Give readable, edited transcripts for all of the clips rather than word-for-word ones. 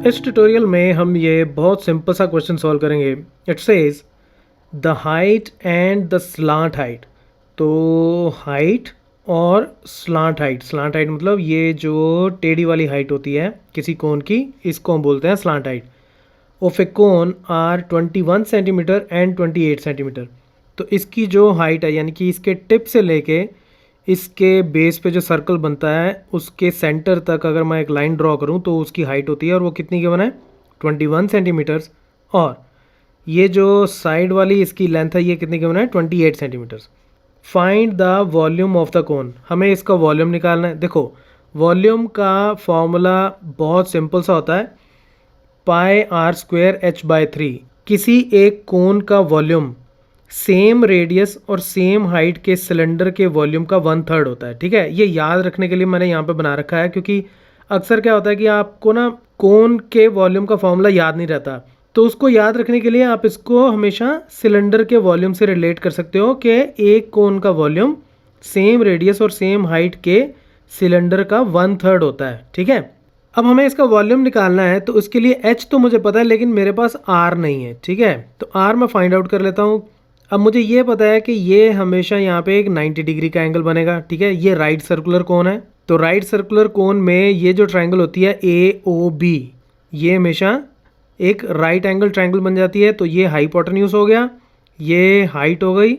इस ट्यूटोरियल में हम ये बहुत सिंपल सा क्वेश्चन सॉल्व करेंगे। It says the height and the slant height. तो हाइट और स्लांट हाइट मतलब ये जो टेढ़ी वाली हाइट होती है किसी कोन की, इसको हम बोलते हैं slant height. Of a cone are 21 centimetre and 28 centimetre. तो इसकी जो हाइट है यानी कि इसके टिप से लेके इसके बेस पे जो सर्कल बनता है उसके सेंटर तक अगर मैं एक लाइन ड्रॉ करूं तो उसकी हाइट होती है और वो कितनी गिवन है 21 सेंटीमीटर्स। और ये जो साइड वाली इसकी लेंथ है ये कितनी गिवन है 28 centimetres. Find the volume of the cone. हमें इसका वॉल्यूम निकालना है। देखो वॉल्यूम का फॉर्मूला बहुत सिंपल सा होता है, पाई आर स्क्वायर एच बाय 3। किसी एक कोन का वॉल्यूम सेम रेडियस और सेम हाइट के सिलेंडर के वॉल्यूम का 1/3 होता है। ठीक है, ये याद रखने के लिए मैंने यहाँ पे बना रखा है क्योंकि अक्सर क्या होता है कि आपको ना कोन के वॉल्यूम का फॉर्मूला याद नहीं रहता, तो उसको याद रखने के लिए आप इसको हमेशा सिलेंडर के वॉल्यूम से रिलेट कर सकते हो कि एक कोन का वॉल्यूम सेम रेडियस और सेम हाइट के सिलेंडर का 1/3 होता है। ठीक है, अब हमें इसका वॉल्यूम निकालना है तो उसके लिए एच तो मुझे पता है लेकिन मेरे पास आर नहीं है। ठीक है, तो आर मैं फाइंड आउट कर लेता हूँ। अब मुझे ये पता है कि ये हमेशा यहाँ पे एक 90 डिग्री का एंगल बनेगा। ठीक है, ये राइट सर्कुलर कोन है, तो राइट सर्कुलर कोन में ये जो ट्रायंगल होती है AOB, ये हमेशा एक राइट एंगल ट्रायंगल बन जाती है। तो ये हाइपोटेन्यूज हो गया, ये हाइट हो गई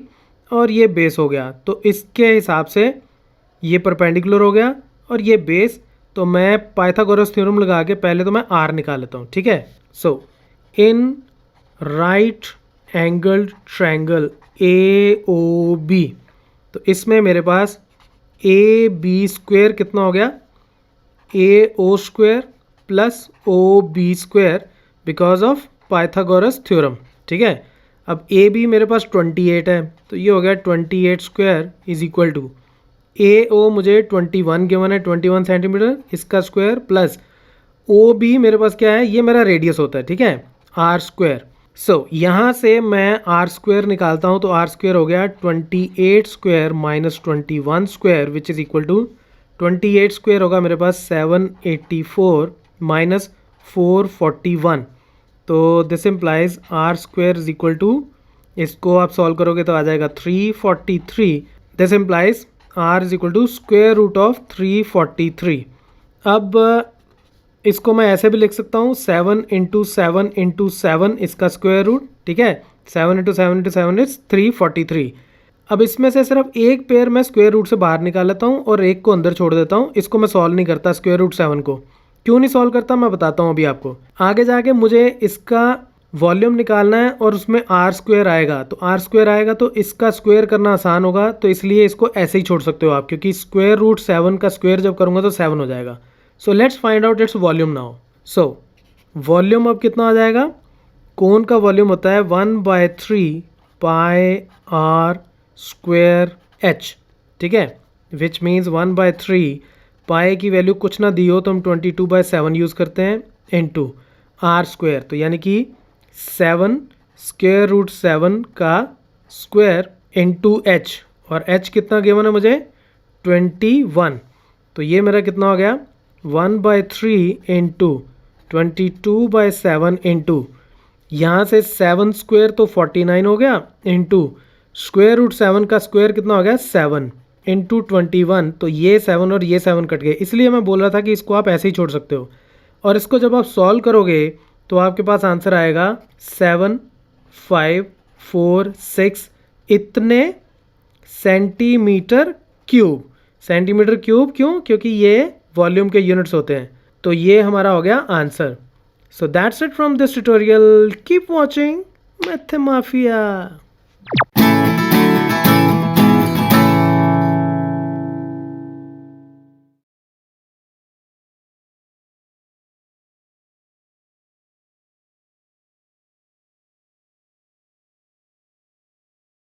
और ये बेस हो गया। तो इसके हिसाब से ये परपेंडिकुलर हो गया और ये बेस। तो मैं पाइथागोरस थ्योरम लगा के पहले तो मैं आर निकाल लेता हूँ। ठीक है, so in right angle triangle AOB, तो इसमें मेरे पास AB स्क्वायर कितना हो गया AO square plus OB square because of Pythagoras theorem. ठीक है, अब AB मेरे पास 28 है तो ये हो गया 28 square is equal to AO मुझे 21 गिवन है 21 सेंटीमीटर, इसका स्क्वायर प्लस OB मेरे पास क्या है, ये मेरा रेडियस होता है। ठीक है, आर स्क्वायर। सो यहाँ से मैं आर स्क्वायर निकालता हूँ तो आर स्क्वायर हो गया 28 square minus 21 square which is equal to 28 square होगा मेरे पास 784 माइनस 441। तो this implies R square is equal to, इसको आप सॉल्व करोगे तो आ जाएगा 343। This implies R is equal to square root of 343। अब इसको मैं ऐसे भी लिख सकता हूँ 7 इंटू 7 इंटू 7 इसका स्क्वायर रूट। ठीक है, 7 इंटू 7 इंटू 7 इज 343। अब इसमें से सिर्फ एक पेयर मैं स्क्वायर रूट से बाहर निकाल लेता हूँ और एक को अंदर छोड़ देता हूँ। इसको मैं सॉल्व नहीं करता स्क्वायर रूट 7 को। क्यों नहीं सॉल्व करता मैं बताता हूँ अभी आपको। आगे जाके मुझे इसका वॉल्यूम निकालना है और उसमें आर स्क्वायर आएगा, तो आर स्क्वायर आएगा तो इसका स्क्वायर करना आसान होगा, तो इसलिए इसको ऐसे ही छोड़ सकते हो आप, क्योंकि स्क्वायर रूट 7 का स्क्वायर जब करूँगा तो 7 हो जाएगा। So let's find out its volume now. So volume अब कितना आ जाएगा, कोन का वॉल्यूम होता है 1/3 पाई आर स्क्वायर एच। ठीक है, विच मीन्स 1/3 पाई की वैल्यू कुछ ना दी हो तो हम 22/7 यूज़ करते हैं इनटू आर स्क्वायर, तो यानी कि 7 स्क्वायर रूट 7 का स्क्वायर इनटू एच, और एच कितना गिवन है मुझे 21। तो ये मेरा कितना हो गया 1/3 इंटू 22/7 इंटू यहाँ से 7 स्क्वायर तो 49 हो गया इंटू स्क्वायर रूट 7 का स्क्वायर कितना हो गया 7 इंटू 21। तो ये 7 और ये 7 कट गए, इसलिए मैं बोल रहा था कि इसको आप ऐसे ही छोड़ सकते हो। और इसको जब आप सॉल्व करोगे तो आपके पास आंसर आएगा 7546 इतने सेंटीमीटर क्यूब। सेंटीमीटर क्यूब क्यों, क्योंकि ये वॉल्यूम के यूनिट्स होते हैं। तो ये हमारा हो गया answer. So that's it from this tutorial. Keep watching मैथमाफिया।